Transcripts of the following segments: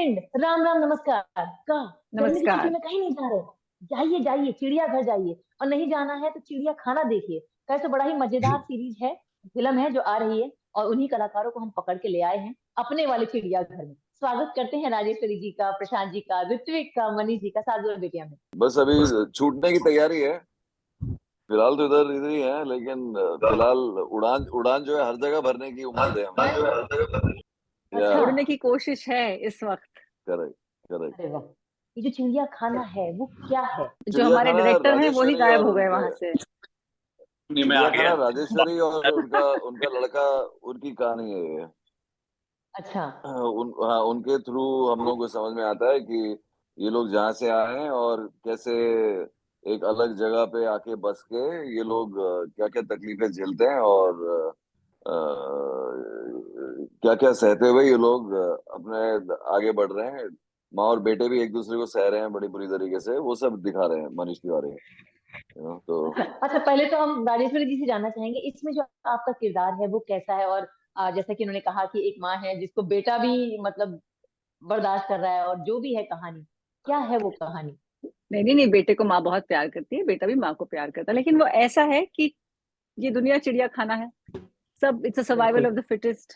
Friend, Ram Ram नमस्कार। कहाँ? गर्मी की छुट्टी नमस्कार। में कहीं नहीं जा रहे? जाइए जाइए, चिड़ियाघर जाइए। और नहीं जाना है तो चिड़िया खाना देखिए। कैसे बड़ा ही मजेदार सीरीज है, फिल्म है जो आ रही है। और उन्हीं कलाकारों को हम पकड़ के ले आए हैं अपने वाले चिड़ियाघर में। स्वागत करते हैं राजेश्वरी जी का, प्रशांत जी का, ऋत्विक का, मनीष जी का, साजोर बेटिया में। बस अभी छूटने की तैयारी है। फिलहाल तो इधर इधर ही है, लेकिन फिलहाल उड़ान उड़ान जो है हर जगह भरने की उम्मीद है हमें। या अच्छा। उड़ने की कोशिश है इस वक्त। Correct, correct. अरे वाह, ये जो चिड़िया खाना है वो क्या है? जो हमारे चिड़ियाखाना डायरेक्टर हैं वो ही राजेश्वरी गायब और हो गए उनके वहां से। नहीं, मैं आ चिड़ियाखाना गया। राजेश्वरी और उनका उनका लड़का, उनकी कहानी है ये। अच्छा। हाँ, उनके थ्रू हम लोग को समझ में आता है कि ये लोग जहाँ से आए हैं और कैसे एक अलग जगह पे आके बस के ये लोग क्या क्या तकलीफें झेलते हैं और क्या क्या सहते हुए ये लोग अपने आगे बढ़ रहे हैं। माँ और बेटे भी एक दूसरे को सह रहे हैं बड़ी बुरी तरीके से, वो सब दिखा रहे हैं मनीष तिवारी। तो अच्छा अच्छा, पहले तो हम राजेश्वरी जी से जानना चाहेंगे इसमें जो आपका किरदार है वो कैसा है। और जैसा कि उन्होंने कहा कि एक माँ है जिसको बेटा भी मतलब बर्दाश्त कर रहा है, और जो भी है कहानी, क्या है वो कहानी? नहीं नहीं नहीं, बेटे को माँ बहुत प्यार करती है, बेटा भी माँ को प्यार करता है, लेकिन वो ऐसा है कि ये दुनिया चिड़िया खाना है। सब इट्स अ सर्वाइवल बिल्कुल। Of the fittest.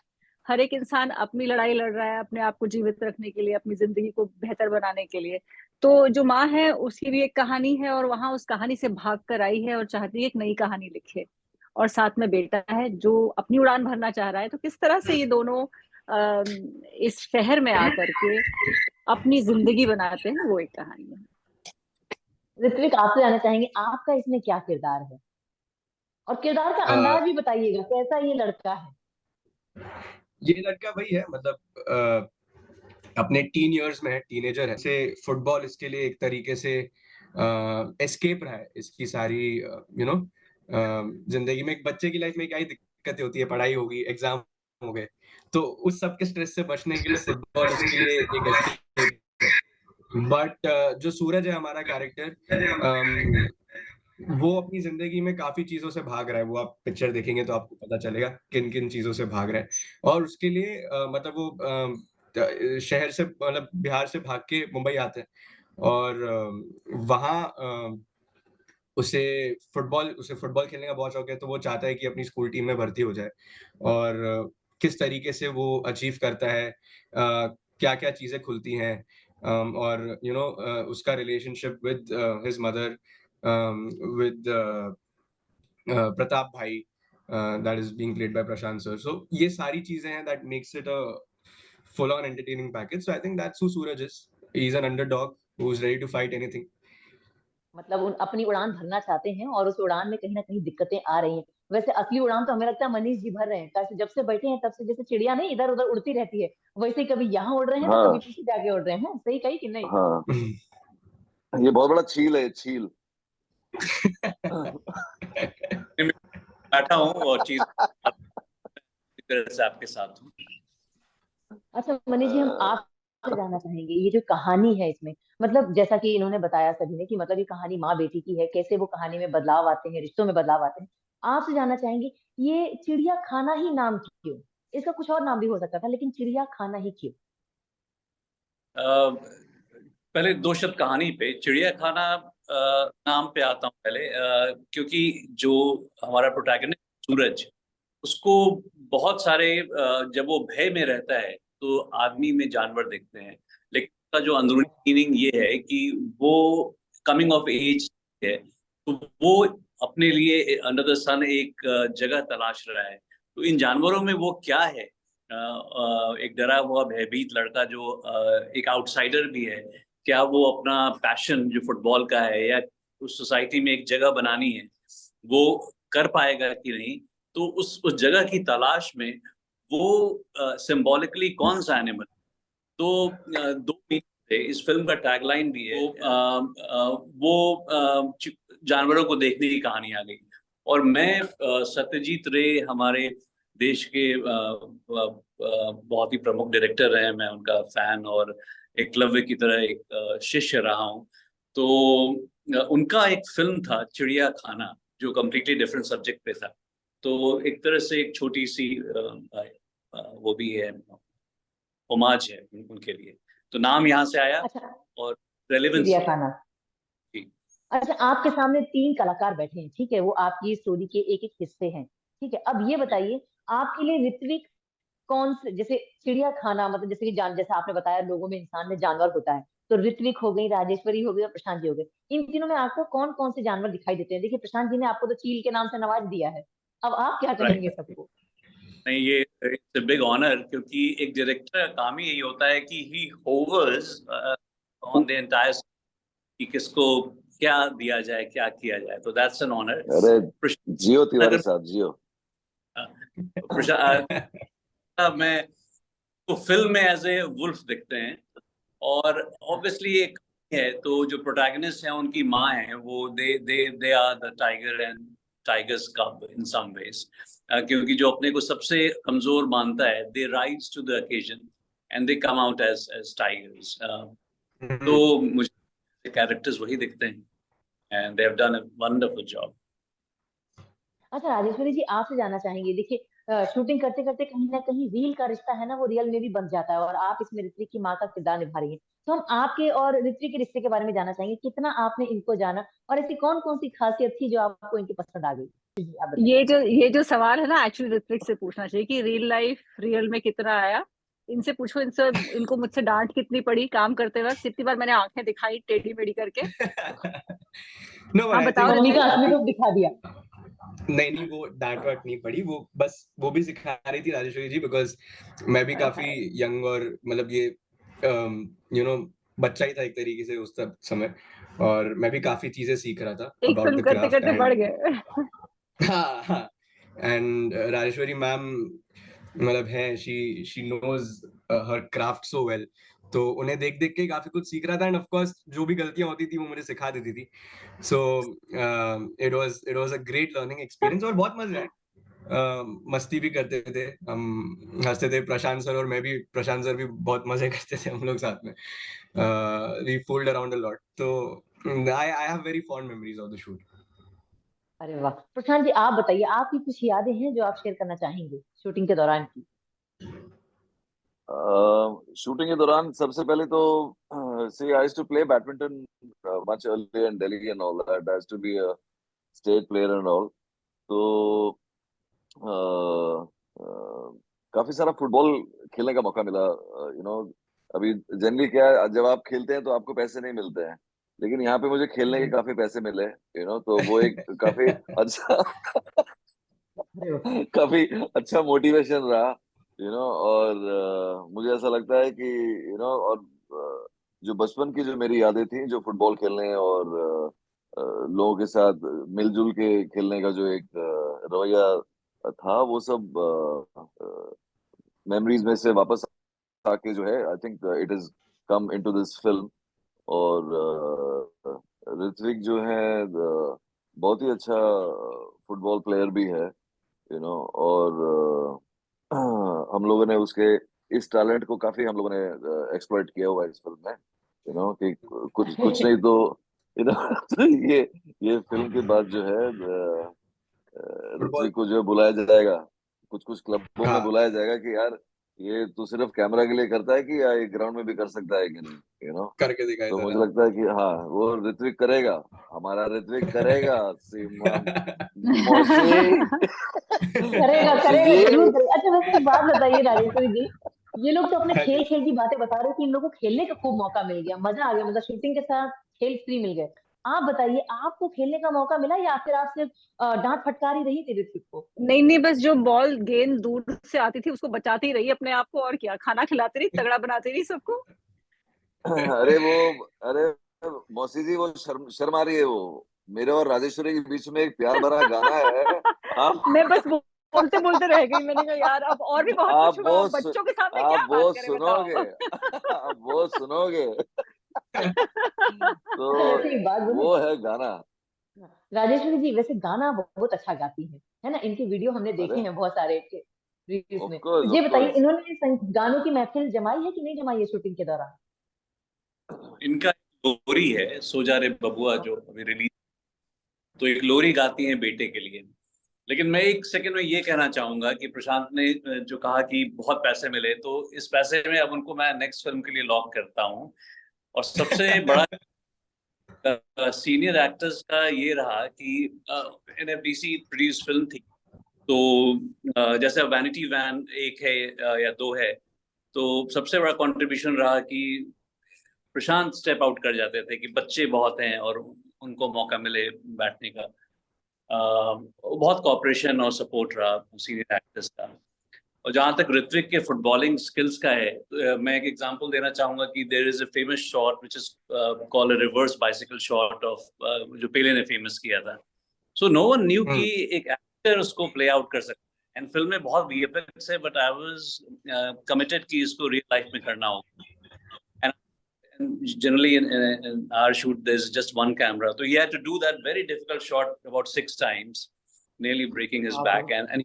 हर एक इंसान अपनी लड़ाई लड़ रहा है अपने आप को जीवित रखने के लिए, अपनी जिंदगी को बेहतर बनाने के लिए। तो जो माँ है उसकी भी एक कहानी है, और वहां उस कहानी से भाग कर आई है और चाहती है एक नई कहानी लिखे। और साथ में बेटा है जो अपनी उड़ान भरना चाह रहा है। तो किस तरह से ये दोनों इस शहर में आकर के अपनी जिंदगी बनाते हैं, वो एक कहानी है। ऋत्विक, आपसे जानना चाहेंगे आपका इसमें क्या किरदार है, और किरदार का अ, अंदाज भी बताइएगा कैसा ये लड़का है। ये लड़का वही है, मतलब अपने टीन इयर्स में है, टीनेजर है से। फुटबॉल इसके लिए एक तरीके से एस्केप रहा है इसकी सारी जिंदगी में। एक बच्चे की लाइफ में क्या ही दिक्कतें होती है, पढ़ाई होगी, एग्जाम हो गए, तो उस सब के स्ट्रेस से बचने के लिए फुटबॉल उसके लिए एक एस्केप है। बट जो सूरज है हमारा कैरेक्टर, वो अपनी जिंदगी में काफी चीजों से भाग रहा है। वो आप पिक्चर देखेंगे तो आपको पता चलेगा किन किन चीजों से भाग रहा है। और उसके लिए मतलब वो शहर से, मतलब बिहार से भाग के मुंबई आते हैं। और वहाँ उसे फुटबॉल खेलने का बहुत शौक है, तो वो चाहता है कि अपनी स्कूल टीम में भर्ती हो जाए। और किस तरीके से वो अचीव करता है, क्या क्या चीजें खुलती हैं। और उसका relationship with his mother, with Pratap भाई, that is being played by Prashant sir. So ये सारी चीजें हैं that makes it a full on entertaining package. So I think that's who Suraj is. He's an underdog who's ready to fight anything. मतलब अपनी उड़ान भरना चाहते हैं और उस उड़ान में कहीं ना कहीं दिक्कतें आ रही हैं। वैसे असली उड़ान तो हमें लगता है मनीष जी भर रहे हैं, कैसे जब से बैठे हैं तब से, जैसे चिड़िया नहीं इधर उधर उड़ती रहती है, वैसे ही कभी यहाँ उड़ रहे हैं तो कभी हाँ, पीछे जाके उड़ रहे हैं। सही कही कि नहीं? हाँ, ये बहुत बड़ा छील है, छील। मैं बैठा हूँ और चीज तरह से आपके साथ हूँ। अच्छा मनीष जी, हम आपसे जानना चाहेंगे ये जो कहानी है इसमें, मतलब जैसा कि इन्होंने बताया सभी ने कि मतलब ये कहानी माँ बेटी की है, कैसे वो कहानी में बदलाव आते हैं, रिश्तों में बदलाव आते हैं। आपसे जानना चाहेंगे ये चिड़िया खाना ही नाम क्यों? इसका कुछ और नाम भी हो सकता था, लेकिन चिड़िया खाना ही क्यों? पहले दो शब्द कहानी पे, चिड़िया खाना नाम पे आता हूँ पहले। क्योंकि जो हमारा प्रोटैगनिस्ट सूरज, उसको बहुत सारे जब वो भय में रहता है तो आदमी में जानवर दिखते हैं, लेकिन उसका जो अंदरूनी मीनिंग ये है कि वो कमिंग ऑफ एज है, तो वो अपने लिए अंडर द सन एक जगह तलाश रहा है। तो इन जानवरों में वो क्या है? एक डरा हुआ भयभीत लड़का जो एक आउटसाइडर भी है, क्या वो अपना पैशन जो फुटबॉल का है या उस सोसाइटी में एक जगह बनानी है, वो कर पाएगा कि नहीं? तो उस जगह की तलाश में वो सिंबॉलिकली कौन सा एनिमल। तो दो मीनिंग थे, इस फिल्म का टैगलाइन भी है। जानवरों को देखने की कहानी आ गई। और मैं सत्यजीत रे हमारे देश के बहुत ही प्रमुख डायरेक्टर रहे हैं, मैं उनका फैन और एकलव्य की तरह एक शिष्य रहा हूँ। तो उनका एक फिल्म था चिड़िया खाना, जो कम्प्लीटली डिफरेंट सब्जेक्ट पे था। तो एक तरह से एक छोटी सी वो भी है, होमाज है उनके लिए। तो नाम यहाँ से आया अच्छा, और रेलेवेंस। चिड़ियाखाना। जी। अच्छा, आपके सामने 3 कलाकार बैठे हैं, ठीक है, वो आपकी स्टोरी के एक एक हिस्से हैं, ठीक है। अब ये बताइए, आपके लिए ऋत्विक कौन से, जैसे चिड़ियाखाना मतलब जैसे कि जान, जैसा आपने बताया लोगों में इंसान में जानवर होता है, तो ऋत्विक हो गई, राजेश्वरी हो गई और प्रशांत जी हो गए, इन तीनों में आपको कौन कौन से जानवर दिखाई देते हैं? देखिए, प्रशांत जी ने आपको तो चील के नाम से नवाज दिया है, अब आप क्या राइट। कहेंगे सबको? नहीं, ये इट्स अ बिग ऑनर, क्योंकि एक डायरेक्टर का काम ही यही होता है कि ही होवर्स ऑन द एंटायर, कि किसको क्या दिया जाए, क्या किया जाए, तो दैट्स एन ऑनर। अरे जियो तिवारी अगर साहब, जियो। मैं तो फिल्म में एज ए वुल्फ दिखते हैं, और ऑब्वियसली एक है, तो जो प्रोटैगनिस्ट हैं उनकी माँ है, वो they are the tiger and tigers कब इन सम वेज, क्योंकि जो अपने को सबसे कमजोर मानता है, they rise to the occasion and they come out as tigers. तो मुझे कैरेक्टर्स वही दिखते हैं and they have done a wonderful job. अच्छा राजेश्वरी जी, आपसे जानना चाहेंगे, देखिए शूटिंग करते करते कहीं ना कहीं रील का रिश्ता है ना, वो रियल में भी बन जाता है, और आप इसमें ऋत्विक की माँ का किरदार निभा रही हैं, तो हम आपके और ऋत्विक के रिश्ते के बारे में जानना चाहेंगे, कितना आपने इनको जाना, और ऐसी कौन कौन सी खासियत थी जो आपको इनकी पसंद आ गई? जी, आप बताइए। ये जो सवाल है ना, एक्चुअली ऋत्विक से पूछना चाहिए कि रियल लाइफ रियल में कितना आया। इनसे पूछो, इनको मुझसे डांट कितनी पड़ी काम करते वक्त, कितनी बार मैंने आंखें दिखाई टेढ़ी मेढ़ी करके। नो बट हाँ, आई बताओ मम्मी का ऋत्विक। असली थिंक रूप दिखा दिया। नहीं नहीं, वो डांट वाट नहीं पड़ी, वो बस वो भी सिखा रही थी राजेश्वरी जी, बिकॉज मैं भी हाय काफी हाय। यंग और मतलब ये यू नो बच्चा ही था एक तरीके से उस समय, और मैं भी काफी चीजें सीख रहा था एक अबाउट फिल्म द करते क्राफ्ट करते बढ़ एंड गए। हाँ हाँ, एंड राजेश्वरी मैम मतलब है, she knows her craft so well, तो उन्हें देख देख के काफी कुछ सीख रहा था, एंड ऑफ कोर्स जो भी गलतियां होती थी वो मुझे सिखा देती थी। So it was a great learning experience, और बहुत मजा आया। मस्ती भी करते थे हम, हंसते थे, प्रशांत सर और मैं भी, प्रशांत सर भी बहुत मजे करते थे हम लोग साथ में, we fooled around a lot, तो I have very fond memories of the shoot. अरे वाह, प्रशांत जी आप बताइए, आपकी कुछ यादें हैं जो आप शेयर करना चाहेंगे शूटिंग के दौरान की? शूटिंग के दौरान सबसे पहले तो see I used to play badminton much earlier in Delhi and all that, I used to be a state player and all. तो अ, अ, काफी सारा फुटबॉल खेलने का मौका मिला, अभी जनरली क्या है, जब आप खेलते हैं तो आपको पैसे नहीं मिलते हैं, लेकिन यहाँ पे मुझे खेलने के जी। काफी पैसे मिले, तो वो एक काफी अच्छा अरे वाह। काफी अच्छा मोटिवेशन रहा, और मुझे ऐसा लगता है कि और जो बचपन की जो मेरी यादें थी, जो फुटबॉल खेलने और लोगों के साथ मिलजुल के खेलने का जो एक रवैया था, वो सब मेमोरीज में से वापस आके जो है, I think it is come into this film. और ऋत्विक जो है बहुत ही अच्छा फुटबॉल प्लेयर भी है, और हम लोगों ने उसके इस टैलेंट को काफी हम लोगों ने एक्सप्लॉइट किया हुआ है इस फिल्म में, कि कुछ कुछ नहीं तो यू नो तो ये फिल्म के बाद जो है फुटबॉल, ऋत्विक को जो है बुलाया जाएगा, कुछ कुछ क्लबों में हाँ, बुलाया जाएगा कि यार ये तो सिर्फ कैमरा के लिए करता है, कि या ये ग्राउंड में भी कर सकता है कि नहीं, करके दिखाई तो जरा। मुझे लगता है कि हाँ, वो ऋत्विक करेगा, हमारा ऋत्विक करेगा, सीमा मौसी करेगा मौसी करेगा, जी। जरूर करेगा। अच्छा वैसे एक बात बताइए राजेश्वरी जी, ये लोग तो अपने हाँ खेल जी। खेल की बातें बता रहे कि इन लोगों को खेलने का खूब मौका मिल गया, मजा आ गया, मतलब शूटिंग के साथ खेल फ्री मिल गए। आप बताइए, आपको खेलने का मौका मिला या फिर आप सिर्फ डांट फटकारी रही थी ऋत्विक को? नहीं नहीं, बस जो बॉल गेंद दूर से आती थी उसको बचाती रही अपने आप को, और क्या, खाना खिलाती रही, तगड़ा बनाती रही सबको। अरे वो, अरे मौसी जी, वो शर्म आ रही है, वो मेरे और राजेश्वरी के बीच में एक प्यार भरा गाना है। आप मैं बस बोलते बोलते रह गई, मैंने कहा यार अब और भी बहुत आप कुछ हुआ, वो अब बच्चों के सामने क्या आप वो बात करें, सुनोगे, बताओ। आप वो सुनोगे, अच्छा तो वैसे एक बात बोलूं, वो है गाना। राजेश्वरी जी वैसे गाना बहुत अच्छा गाती है ना, इनकी वीडियो हमने देखे अरे हैं बहुत सारे रील्स ऑफ में, कोर्स, तो ये ऑफ बताइए, कोर्स। इन्होंने गानों की महफिल जमाई है कि नहीं जमाई है शूटिंग के दौरान? इनका लोरी है, सो जा रे बबुआ, जो अभी रिलीज, तो एक लोरी गाती हैं बेटे के लिए। लेकिन मैं एक सेकंड में ये कहना चाहूंगा कि प्रशांत ने जो कहा कि बहुत पैसे मिले, तो इस पैसे में अब उनको मैं नेक्स्ट फिल्म के लिए लॉक करता हूँ। और सबसे बड़ा सीनियर एक्टर्स का ये रहा कि एनएफडीसी प्रोड्यूस फिल्म थी, तो जैसे वैनिटी वैन एक है या दो है, तो सबसे बड़ा कंट्रीब्यूशन रहा कि प्रशांत स्टेप आउट कर जाते थे कि बच्चे बहुत हैं और उनको मौका मिले बैठने का। बहुत कॉपरेशन और सपोर्ट रहा सीनियर एक्टर्स का। और जहां तक ऋत्विक के फुटबॉलिंग स्किल्स का है, मैं एक एग्जांपल देना चाहूंगा कि there is a famous shot which is called a reverse bicycle shot of, जो पेले ने फेमस किया था। सो नो वन न्यू कि एक एक्टर उसको प्ले आउट कर सकता है, एंड फिल्म में बहुत वीएफएक्स है, बट आई वाज कमिटेड कि इसको रियल लाइफ में करना होगा। And generally in our shoot there's just one camera, so he had to do that very difficult shot about 6 times, nearly breaking his back, and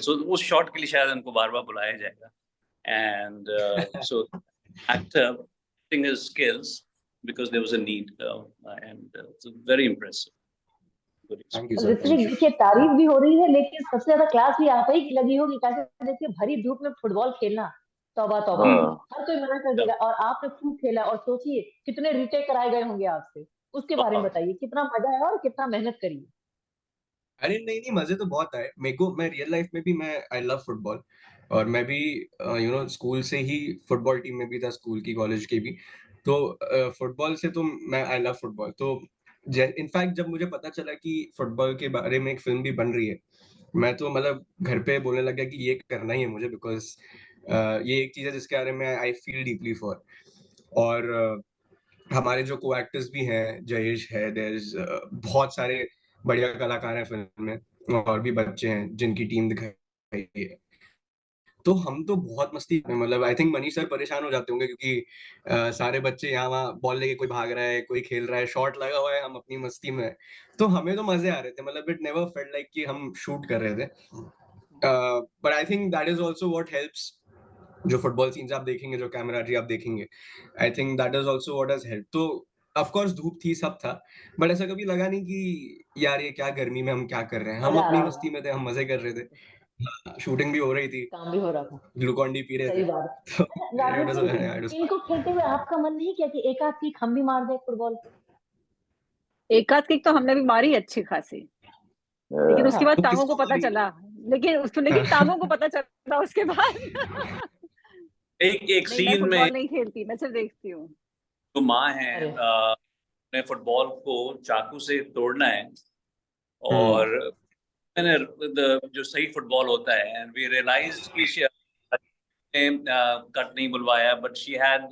so उस shot के लिए शायद उनको बार-बार बुलाया जाएगा। And so actor acting his skills because there was a need, and so very impressive. Thank you sir, Ritwik thank you. देखिए तारीफ भी हो रही है, लेकिन सबसे ज्यादा क्लास भी आप ही की लगी होगी। कैसे देखिए भरी धूप में फुटबॉल खेलना, तौबा तौबा, हाँ हर कोई मना कर देगा, और आपने खूब खेला। और सोचिए कितने रिटेक कराए गए होंगे आपसे, उसके बारे में बहुत बताइए, कितना मजा आया और कितना मेहनत करी। अरे नहीं नहीं, मजे तो बहुत आए मेरे को। मैं रियल लाइफ में भी मैं आई लव फुटबॉल, और मैं भी स्कूल से ही फुटबॉल टीम में भी था, स्कूल की कॉलेज की भी। तो फुटबॉल से तो मैं आई लव फुटबॉल। तो इनफैक्ट जब मुझे पता चला कि फुटबॉल के बारे में एक फिल्म भी बन रही है, मैं तो मतलब घर पे बोलने लगा कि ये करना ही है मुझे, बिकॉज ये एक चीज है जिसके बारे में आई फील डीपली फॉर। और हमारे जो को एक्टर्स भी हैं, जयेश है, देयर इज बहुत सारे बढ़िया कलाकार हैं फिल्म में, और भी बच्चे हैं जिनकी टीम दिखाई है। तो हम तो बहुत मस्ती में, मतलब आई थिंक मनीष सर परेशान हो जाते होंगे, क्योंकि सारे बच्चे यहाँ वहाँ बॉल लेके, कोई भाग रहा है, कोई खेल रहा है, शॉट लगा हुआ है, हम अपनी मस्ती में हैं। तो हमें तो मजे आ रहे थे, मतलब इट नेवर फेल्ट लाइक कि हम शूट कर रहे थे। But I think that is also what helps. जो फुटबॉल सीन्स आप देखेंगे, जो कैमराजी आप देखेंगे, I think that is also what has help. तो ऑफ कोर्स धूप थी, सब था, बट ऐसा कभी लगा नहीं कि यार ये क्या गर्मी में हम क्या कर रहे हैं। हम मजा आ अपनी रहा मस्ती होगा, में थे, हम मजे कर रहे थे, शूटिंग भी हो रही थी, काम भी हो रहा था। ग्लूकॉन डी पी रहे सही थे। बात तो है। अच्छा राजेश्वरी जी, it was टीम को खेलते हुए आपका मन नहीं किया कि एक आध किक हम भी मार दें फुटबॉल पे? एक आध किक तो हमने भी मारी अच्छी खासी, लेकिन अच्छा। उसके बाद वो टांगों को किसको पता मारी? चला। लेकिन टांगों को पता चला उसके बाद। एक एक नहीं, मैं सीन में फुटबॉल नहीं खेलती, मैं सिर्फ देखती हूँ। जो माँ है, अरे ने फुटबॉल को चाकू से तोड़ना है, हम्म। और मैंने जो सही फुटबॉल होता है, एंड वी रियलाइज कि ने कट नहीं बुलवाया, but she had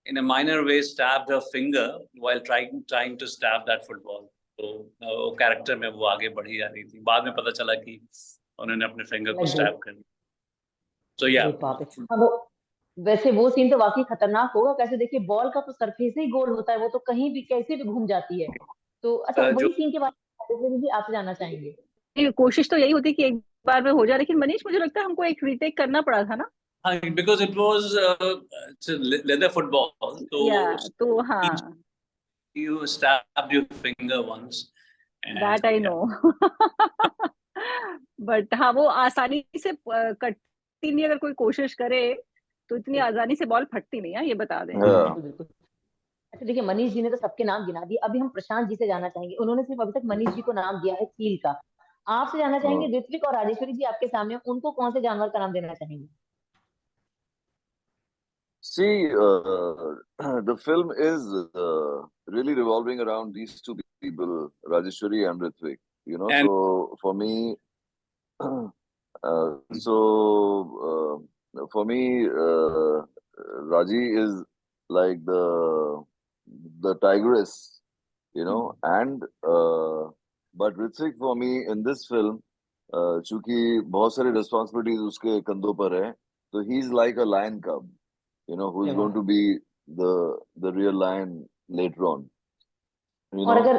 in a minor way stabbed her finger while trying to stab that football. तो वो कैरेक्टर में वो आगे बढ़ी जा रही थी, बाद में पता चला कि उन्होंने अपने फिंगर को लग गई। स्टैब कर दिया। So yeah, अरे बाप रे। हाँ वो, वैसे वो सीन तो वाकई खतरनाक होगा। कैसे देखिए बॉल का तो सरफेस ही गोल होता है, वो तो कहीं भी कैसे भी घूम जाती है। तो अच्छा, जो वही सीन के बारे में भी आपसे जानना चाहेंगे। कोशिश तो यही होती कि एक बार में हो जाए, लेकिन मनीष मुझे लगता है हमको एक रीटेक करना पड़ा था ना। हाँ, because it was leather football, या तो तो हाँ, you stabbed your finger once, that and I know. yeah. But हाँ, वो आसानी से कटती नहीं, अगर कोई कोशिश करे तो इतनी आसानी से बॉल फटती नहीं है, ये बता दें। हाँ बिल्कुल बिल्कुल। अच्छा देखिए, मनीष जी ने तो सबके नाम गिना दिए, अभी हम प्रशांत जी से जानना चाहेंगे। उन्होंने सिर्फ अभी तक मनीष जी को नाम दिया है चील का। आपसे जानना हाँ। चाहेंगे, ऋत्विक और राजेश्वरी जी आपके सामने, उनको कौन से जानवर का नाम देना चाहेंगे? See, the film is really revolving around these two people, Rajeshwari and Ritwik. And So for me, for me, Raji is like the tigress, and but Ritwik for me in this film, चूंकि बहुत सारी responsibilities उसके कंधों पर है, तो he's like a lion cub, अरे who's वाह। going to be the real lion later on, और अगर,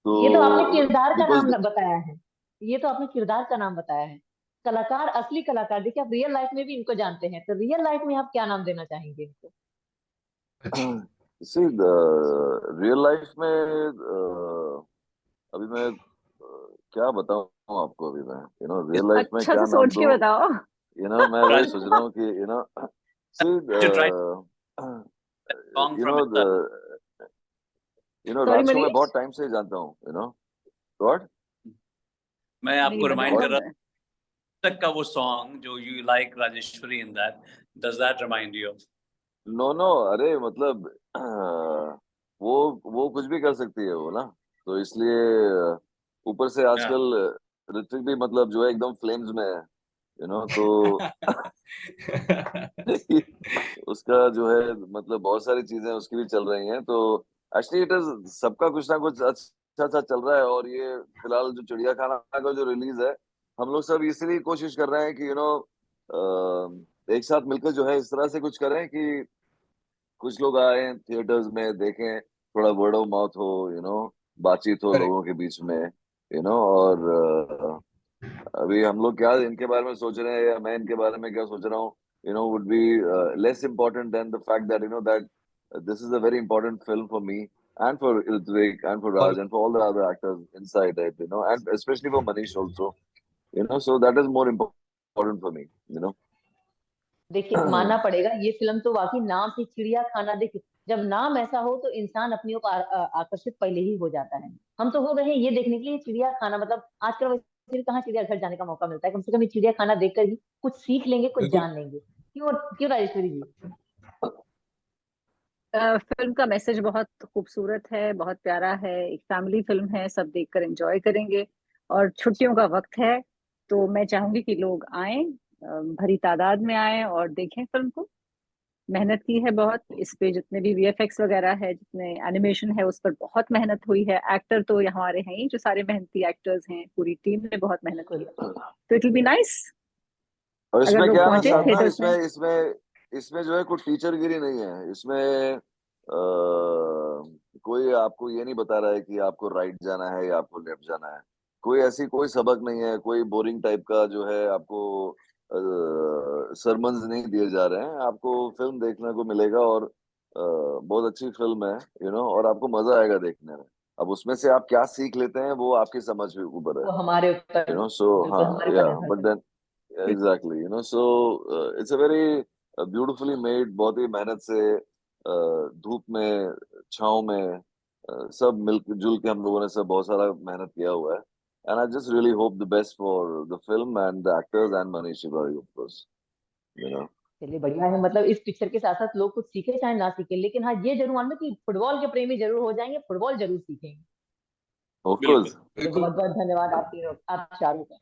ये तो आपने so किरदार का because नाम बताया है, ये तो आपने किरदार का नाम बताया है। कलाकार, असली कलाकार, देखिए आप रियल लाइफ में भी इनको जानते हैं, तो रियल लाइफ में आप क्या नाम देना चाहेंगे इनको? see the real life में अभी मैं क्या बताऊं आपको अभी मैं, रियल लाइफ में अच्छा क्या से नाम सोच के दूं, बताओ। मैं वही सोच रहा हूँ कि see to try song from it. Sorry Raj को मैं मनीष, बहुत टाइम से जानता हूँ, व्हाट मैं नहीं आपको रिमाइंड कर बताओ। रहा हूँ तक का वो सॉन्ग जो you like Rajeshwari in that, does that remind you? No no, अरे मतलब वो कुछ भी कर सकती है वो ना, तो इसलिए ऊपर से आजकल ऋत्विक भी मतलब जो है एकदम फ्लेम्स में है, तो उसका जो है मतलब बहुत सारी चीजें उसकी भी चल रही हैं, तो एक्चुअली इट इज सबका कुछ ना कुछ अच्छा अच्छा चल रहा है। और ये फिलहाल जो चिड़िया खाना का जो रिलीज है, हम लोग सब इसीलिए कोशिश कर रहे हैं कि एक साथ मिलकर जो है इस तरह से कुछ करें कि कुछ लोग आए थिएटर्स में देखें, थोड़ा वर्ड ऑफ माउथ हो, बातचीत हो करेक्ट। लोगों के बीच में, और अभी हम लोग क्या इनके बारे में सोच रहे हैं या मैं इनके बारे में क्या सोच रहा हूँ, would be less important than the fact that that this is a very important film for me and for Ritvik and for और Raj and for all the other actors inside it, and especially for Manish also, so that is more important for me, देखिए मानना पड़ेगा, ये film तो वाकई नाम से चिड़िया खाना, देखिए जब नाम ऐसा हो तो इंसान अपनी ओर आकर्षित पहले ही हो जाता है। हम तो हो गए हैं ये देखने के लिए चिड़िया खाना, मतलब आजकल वैसे भी कहाँ चिड़ियाघर जाने का मौका मिलता है, कम से कम ये चिड़िया खाना देखकर ही कुछ सीख लेंगे, कुछ बिल्कुल। जान लेंगे। क्यों क्यों राजेश्वरी जी? फिल्म का मैसेज बहुत खूबसूरत है, बहुत प्यारा है, एक फैमिली फिल्म है, सब देखकर एंजॉय करेंगे। और छुट्टियों का वक्त है, तो मैं चाहूंगी कि लोग आए, भरी तादाद में आए और देखें फिल्म को। मेहनत की है बहुत इस पे, जितने भी वीएफएक्स वगैरह है, जितने एनिमेशन है, उस पर बहुत मेहनत हुई है। एक्टर तो हमारे हैं ही जो सारे मेहनती एक्टर्स हैं, पूरी टीम ने बहुत मेहनत की है। तो इट विल बी नाइस और अगर इसमें लोग क्या है ना पहुंचे साधना, थिएटर्स में। इसमें जो है कोई टीचरगिरी नहीं है इसमें। कोई आपको ये नहीं बता रहा है कि आपको राइट जाना है या आपको लेफ्ट जाना है, कोई ऐसी कोई सबक नहीं है, कोई बोरिंग टाइप का जो है आपको सरमन्स नहीं दिए जा रहे हैं। आपको फिल्म देखने को मिलेगा और बहुत अच्छी फिल्म है, और आपको मजा आएगा देखने में। अब उसमें से आप क्या सीख लेते हैं वो आपकी समझ के ऊपर है, वो हमारे ऊपर, सो बिल्कुल हाँ, हमारे ऊपर या निर्भर बट करता then exactly, so it's a very beautifully made, बहुत ही मेहनत से धूप में छाँव में सब मिल जुल के हम लोगों ने सब बहुत सारा मेहनत किया हुआ है। And I just really hope the best for the film and the actors and Manish Tiwari of course, you know. है। चलिए बढ़िया है, मतलब इस पिक्चर के साथ साथ लोग कुछ सीखे चाहे ना सीखे, लेकिन हाँ ये जरूर मानना कि फुटबॉल के प्रेमी जरूर हो जाएंगे, फुटबॉल जरूर सीखेंगे। ऑफ बिल्कुल। कोर्स। चलिए बिल्कुल। बहुत बहुत धन्यवाद आप चारों का।